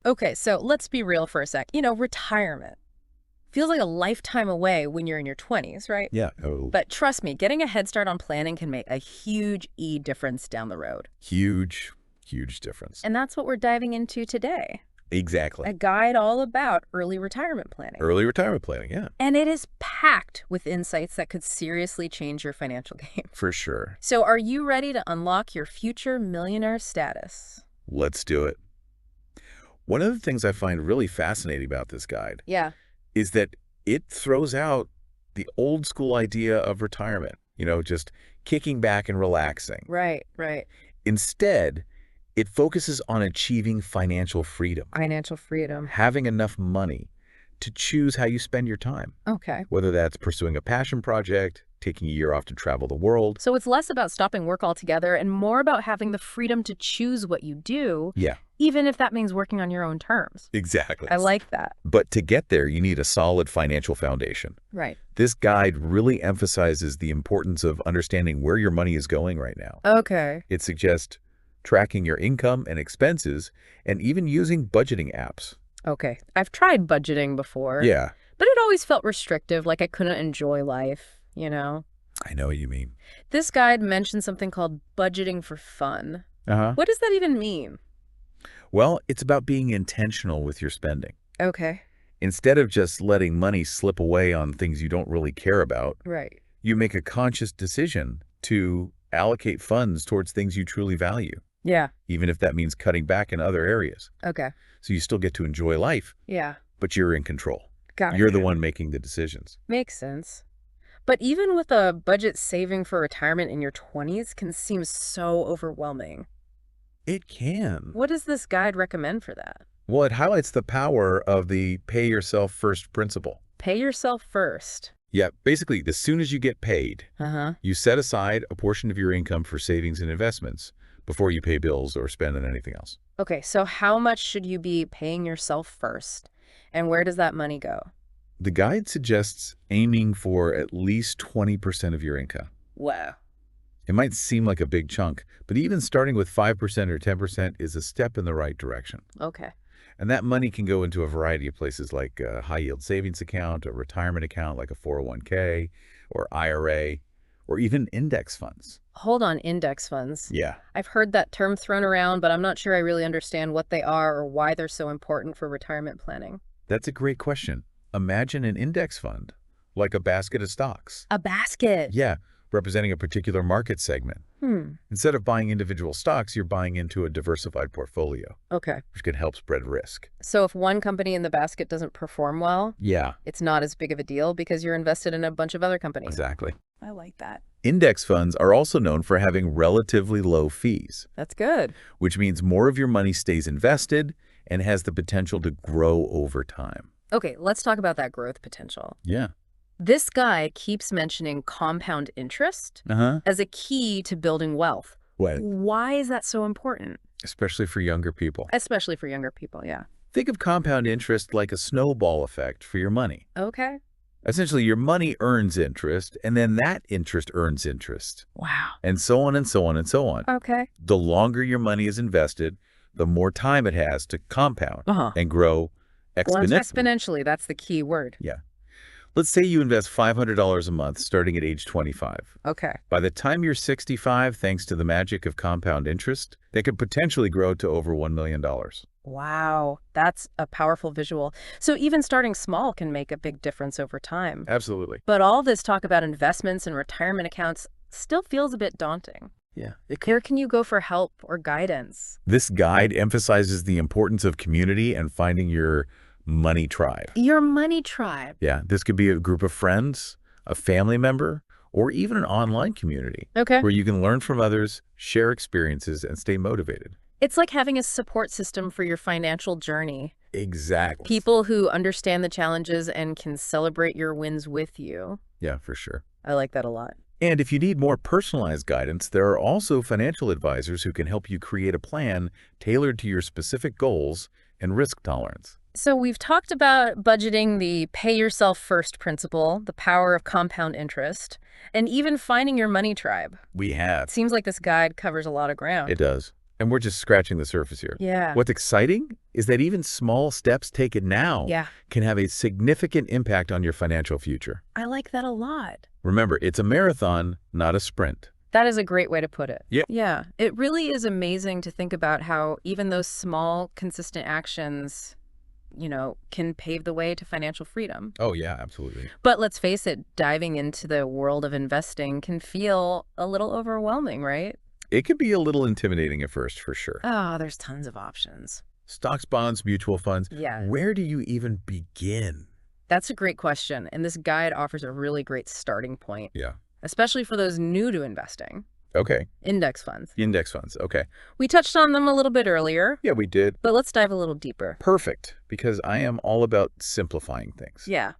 Okay, so let's be real for a sec. Retirement feels like a lifetime away when you're in your 20s, right? Yeah. Oh, But trust me, getting a head start on planning can make a huge difference down the road. huge, huge difference. And that's what we're diving into today. Exactly. A guide all about early retirement planning. Early retirement planning, yeah, And it is packed with insights that could seriously change your financial game. for sure. So are you ready to unlock your future millionaire status? Let's do it. One of the things I find really fascinating about this guide Yeah. is that it throws out the old school idea of retirement, just kicking back and relaxing. Right, right. Instead, it focuses on achieving financial freedom, Financial freedom. having enough money to choose how you spend your time, Okay. whether that's pursuing a passion project, taking a year off to travel the world. So it's less about stopping work altogether and more about having the freedom to choose what you do, Yeah, even if that means working on your own terms. exactly. I like that. But to get there, you need a solid financial foundation. Right. This guide really emphasizes the importance of understanding where your money is going right now. Okay. It suggests tracking your income and expenses and even using budgeting apps. Okay. I've tried budgeting before. Yeah, But it always felt restrictive, like I couldn't enjoy life. I know what you mean. This guide mentioned something called budgeting for fun. Uh-huh. What does that even mean? Well, it's about being intentional with your spending. Okay. Instead of just letting money slip away on things you don't really care about, Right. you make a conscious decision to allocate funds towards things you truly value, Yeah. even if that means cutting back in other areas. Okay. So you still get to enjoy life, Yeah. but you're in control. Got it. You're the one making the decisions. Makes sense. But even with a budget saving for retirement in your 20s can seem so overwhelming. It can. What does this guide recommend for that? Well, it highlights the power of the pay yourself first principle. Pay yourself first. Yeah, basically, as soon as you get paid, Uh-huh. you set aside a portion of your income for savings and investments before you pay bills or spend on anything else. Okay, so how much should you be paying yourself first? And where does that money go? The guide suggests aiming for at least 20% of your income. Wow. It might seem like a big chunk, but even starting with 5% or 10% is a step in the right direction. Okay. And that money can go into a variety of places like a high-yield savings account, a retirement account like a 401k or IRA, or even index funds. Hold on, index funds. Yeah, I've heard that term thrown around, but I'm not sure I really understand what they are or why they're so important for retirement planning. that's a great question. Imagine an index fund, like a basket of stocks. A basket. Yeah, representing a particular market segment. Instead of buying individual stocks, you're buying into a diversified portfolio, Okay. which can help spread risk. So if one company in the basket doesn't perform well, Yeah, it's not as big of a deal because you're invested in a bunch of other companies. exactly. I like that. Index funds are also known for having relatively low fees, That's good. which means more of your money stays invested and has the potential to grow over time. Okay, let's talk about that growth potential. Yeah. This guy keeps mentioning compound interest Uh-huh. as a key to building wealth. Well, Why is that so important? especially for younger people. Especially for younger people, yeah. Think of compound interest like a snowball effect for your money. Okay. Essentially, your money earns interest, and then that interest earns interest, Wow. and so on and so on and so on. Okay. The longer your money is invested, the more time it has to compound Uh-huh. and grow Well, exponentially. exponentially, that's the key word. Yeah. Let's say you invest $500 a month starting at age 25. Okay. By the time you're 65, thanks to the magic of compound interest, they could potentially grow to over $1 million. Wow, that's a powerful visual. So even starting small can make a big difference over time. Absolutely. But all this talk about investments and retirement accounts still feels a bit daunting. Yeah. Where can you go for help or guidance? This guide emphasizes the importance of community and finding your money tribe. Your money tribe. Yeah, this could be a group of friends, a family member, or even an online community Okay. where you can learn from others, share experiences, and stay motivated. It's like having a support system for your financial journey. Exactly. People who understand the challenges and can celebrate your wins with you. Yeah, for sure. I like that a lot. And if you need more personalized guidance, there are also financial advisors who can help you create a plan tailored to your specific goals and risk tolerance. So we've talked about budgeting, the pay yourself first principle, the power of compound interest, and even finding your money tribe. We have. It seems like this guide covers a lot of ground. It does. And we're just scratching the surface here. Yeah. What's exciting is that even small steps taken now Yeah. can have a significant impact on your financial future. I like that a lot. Remember, it's a marathon, not a sprint. That is a great way to put it. Yeah. Yeah. It really is amazing to think about how even those small, consistent actions, can pave the way to financial freedom. Oh, yeah, absolutely. But let's face it, diving into the world of investing can feel a little overwhelming, right? It can be a little intimidating at first, for sure. Oh, there's tons of options. Stocks, bonds, mutual funds. Yeah. Where do you even begin? That's a great question. And this guide offers a really great starting point, Yeah. especially for those new to investing. Okay. Index funds. Index funds. Okay. We touched on them a little bit earlier, Yeah, we did. but let's dive a little deeper. Perfect, because I am all about simplifying things. Yeah.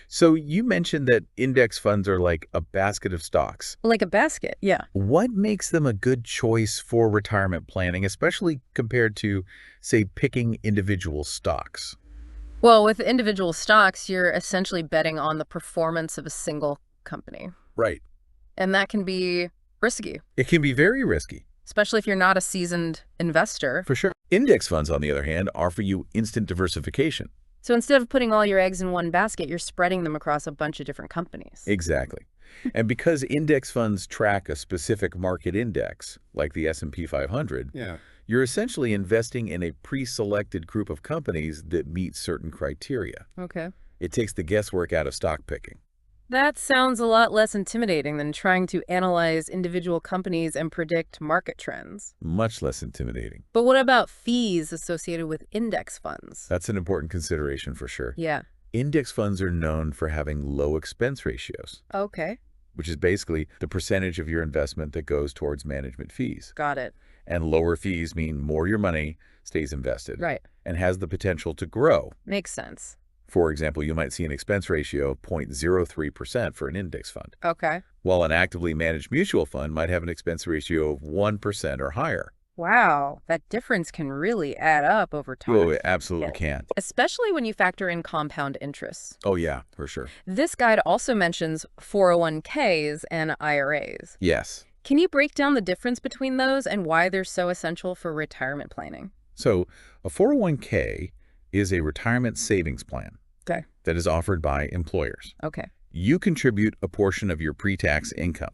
So you mentioned that index funds are like a basket of stocks. Like a basket. Yeah. What makes them a good choice for retirement planning, especially compared to, say, picking individual stocks? Well, with individual stocks, you're essentially betting on the performance of a single company. Right. And that can be risky, It can be very risky. especially if you're not a seasoned investor. For sure. Index funds, on the other hand, offer you instant diversification. So instead of putting all your eggs in one basket, you're spreading them across a bunch of different companies. Exactly. And because index funds track a specific market index, like the S&P 500, you're essentially investing in a pre-selected group of companies that meet certain criteria. Okay. It takes the guesswork out of stock picking. That sounds a lot less intimidating than trying to analyze individual companies and predict market trends. Much less intimidating. But what about fees associated with index funds? That's an important consideration for sure. Yeah. Index funds are known for having low expense ratios, Okay. which is basically the percentage of your investment that goes towards management fees. Got it. And lower fees mean more your money stays invested Right. and has the potential to grow. Makes sense. For example, you might see an expense ratio of 0.03% for an index fund, Okay. while an actively managed mutual fund might have an expense ratio of 1% or higher. Wow. That difference can really add up over time. Oh, it absolutely can. Especially when you factor in compound interests. Oh, yeah, for sure. This guide also mentions 401ks and IRAs. Yes. Can you break down the difference between those and why they're so essential for retirement planning? So a 401k is a retirement savings plan Okay. that is offered by employers. Okay. You contribute a portion of your pre-tax income,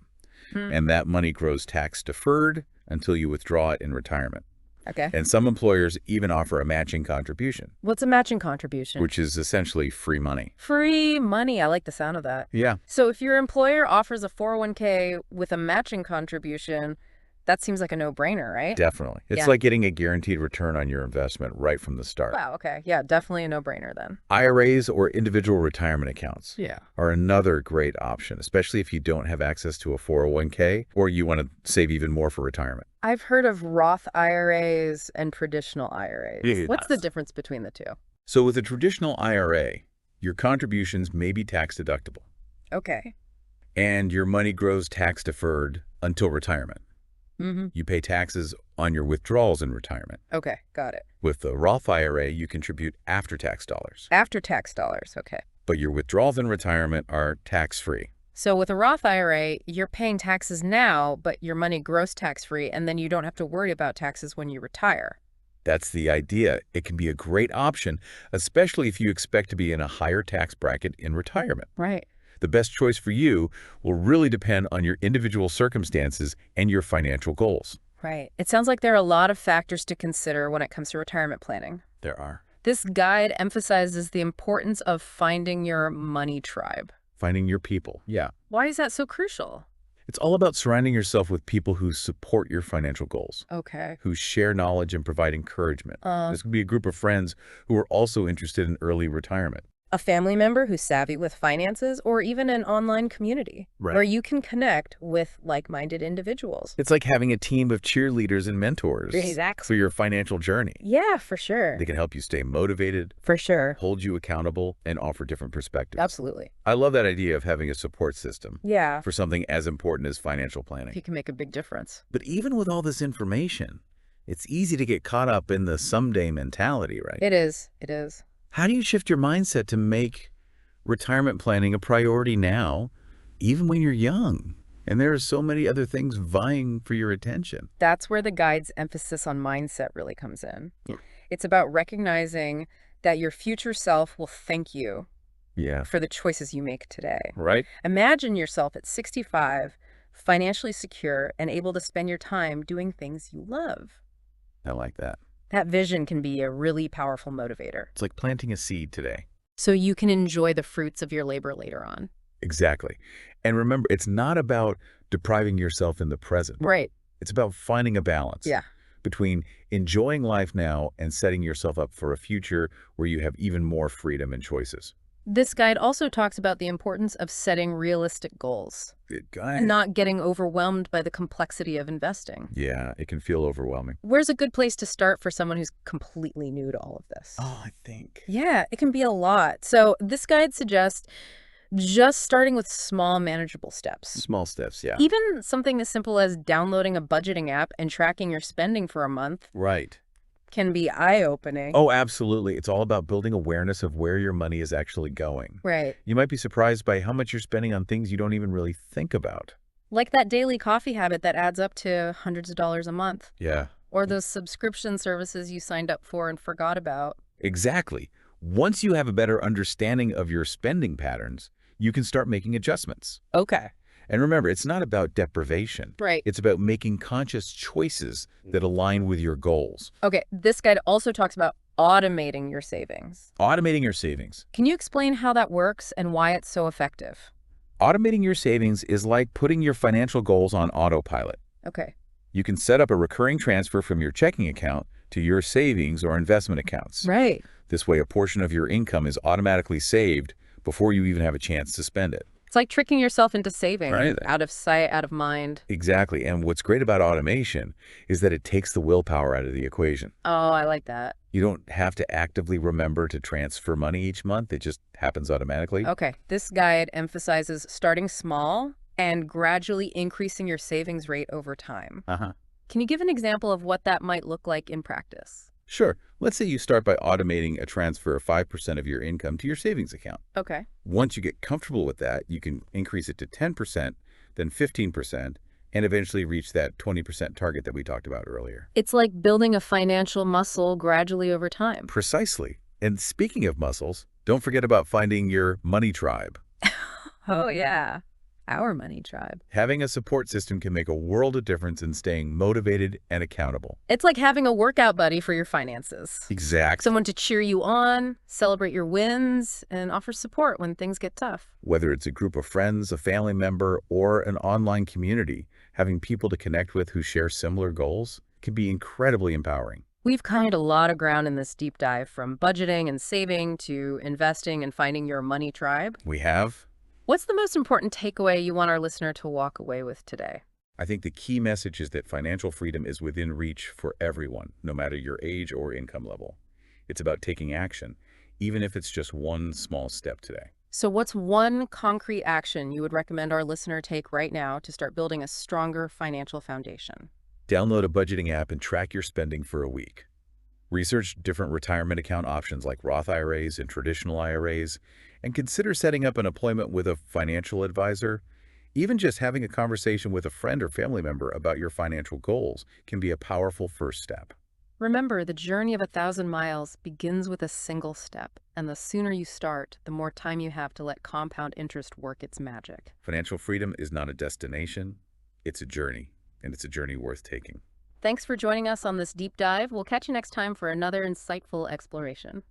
and that money grows tax-deferred until you withdraw it in retirement. Okay. And some employers even offer a matching contribution, What's a matching contribution? which is essentially free money. Free money. I like the sound of that. Yeah. So if your employer offers a 401k with a matching contribution, that seems like a no-brainer, right? Definitely. It's Yeah. like getting a guaranteed return on your investment right from the start. Wow, okay. Yeah, definitely a no-brainer then. IRAs or individual retirement accounts Yeah. are another great option, especially if you don't have access to a 401k or you want to save even more for retirement. I've heard of Roth IRAs and traditional IRAs. Yeah, What's the yes. difference between the two? So with a traditional IRA, your contributions may be tax deductible Okay. and your money grows tax deferred until retirement. Mm-hmm. You pay taxes on your withdrawals in retirement. Okay, got it. With the Roth IRA, you contribute after-tax dollars, After-tax dollars, okay. but your withdrawals in retirement are tax-free. So with a Roth IRA, you're paying taxes now, but your money grows tax-free, and then you don't have to worry about taxes when you retire. That's the idea. It can be a great option, especially if you expect to be in a higher tax bracket in retirement. Right. The best choice for you will really depend on your individual circumstances and your financial goals. Right. It sounds like there are a lot of factors to consider when it comes to retirement planning. There are. This guide emphasizes the importance of finding your money tribe. Finding your people. Yeah. Why is that so crucial? It's all about surrounding yourself with people who support your financial goals, Okay. who share knowledge and provide encouragement. This could be a group of friends who are also interested in early retirement. A family member who's savvy with finances, or even an online community Right. where you can connect with like-minded individuals. It's like having a team of cheerleaders and mentors Exactly. for your financial journey. Yeah, for sure. They can help you stay motivated, For sure. hold you accountable, and offer different perspectives. Absolutely. I love that idea of having a support system Yeah. for something as important as financial planning. It can make a big difference. But even with all this information, it's easy to get caught up in the someday mentality, right? It is. It is. How do you shift your mindset to make retirement planning a priority now, even when you're young? And there are so many other things vying for your attention. That's where the guide's emphasis on mindset really comes in. Yeah. It's about recognizing that your future self will thank you Yeah. for the choices you make today. Right? Imagine yourself at 65, financially secure and able to spend your time doing things you love. I like that. That vision can be a really powerful motivator. It's like planting a seed today. So you can enjoy the fruits of your labor later on. Exactly. And remember, it's not about depriving yourself in the present. Right. It's about finding a balance Yeah. between enjoying life now and setting yourself up for a future where you have even more freedom and choices. This guide also talks about the importance of setting realistic goals Good guy. and not getting overwhelmed by the complexity of investing. Yeah, it can feel overwhelming. Where's a good place to start for someone who's completely new to all of this? Oh, I think. Yeah, it can be a lot. So this guide suggests just starting with small, manageable steps. Small steps, yeah. Even something as simple as downloading a budgeting app and tracking your spending for a month Right. can be eye-opening. Oh, absolutely. It's all about building awareness of where your money is actually going. Right. You might be surprised by how much you're spending on things you don't even really think about. Like that daily coffee habit that adds up to hundreds of dollars a month. Yeah. Or those subscription services you signed up for and forgot about. Exactly. Once you have a better understanding of your spending patterns, you can start making adjustments. Okay. And remember, it's not about deprivation. Right. It's about making conscious choices that align with your goals. Okay, this guide also talks about automating your savings. Automating your savings. Can you explain how that works and why it's so effective? Automating your savings is like putting your financial goals on autopilot. Okay. You can set up a recurring transfer from your checking account to your savings or investment accounts. Right. This way, a portion of your income is automatically saved before you even have a chance to spend it. It's like tricking yourself into saving. Right. Out of sight, out of mind. Exactly. And what's great about automation is that it takes the willpower out of the equation. Oh, I like that. You don't have to actively remember to transfer money each month. It just happens automatically. Okay. This guide emphasizes starting small and gradually increasing your savings rate over time. Can you give an example of what that might look like in practice? Sure. Let's say you start by automating a transfer of 5% of your income to your savings account. Okay. Once you get comfortable with that, you can increase it to 10%, then 15%, and eventually reach that 20% target that we talked about earlier. It's like building a financial muscle gradually over time. Precisely. And speaking of muscles, don't forget about finding your money tribe. Oh, yeah. Our money tribe. Having a support system can make a world of difference in staying motivated and accountable. It's like having a workout buddy for your finances. Exactly. Someone to cheer you on, celebrate your wins, and offer support when things get tough. Whether it's a group of friends, a family member, or an online community, having people to connect with who share similar goals can be incredibly empowering. We've covered a lot of ground in this deep dive, from budgeting and saving to investing and finding your money tribe. We have. What's the most important takeaway you want our listener to walk away with today? I think the key message is that financial freedom is within reach for everyone, no matter your age or income level. It's about taking action, even if it's just one small step today. So what's one concrete action you would recommend our listener take right now to start building a stronger financial foundation? Download a budgeting app and track your spending for a week. Research different retirement account options like Roth IRAs and traditional IRAs, and consider setting up an appointment with a financial advisor. Even just having a conversation with a friend or family member about your financial goals can be a powerful first step. Remember, the journey of 1,000 miles begins with a single step, and the sooner you start, the more time you have to let compound interest work its magic. Financial freedom is not a destination, it's a journey, and it's a journey worth taking. Thanks for joining us on this deep dive. We'll catch you next time for another insightful exploration.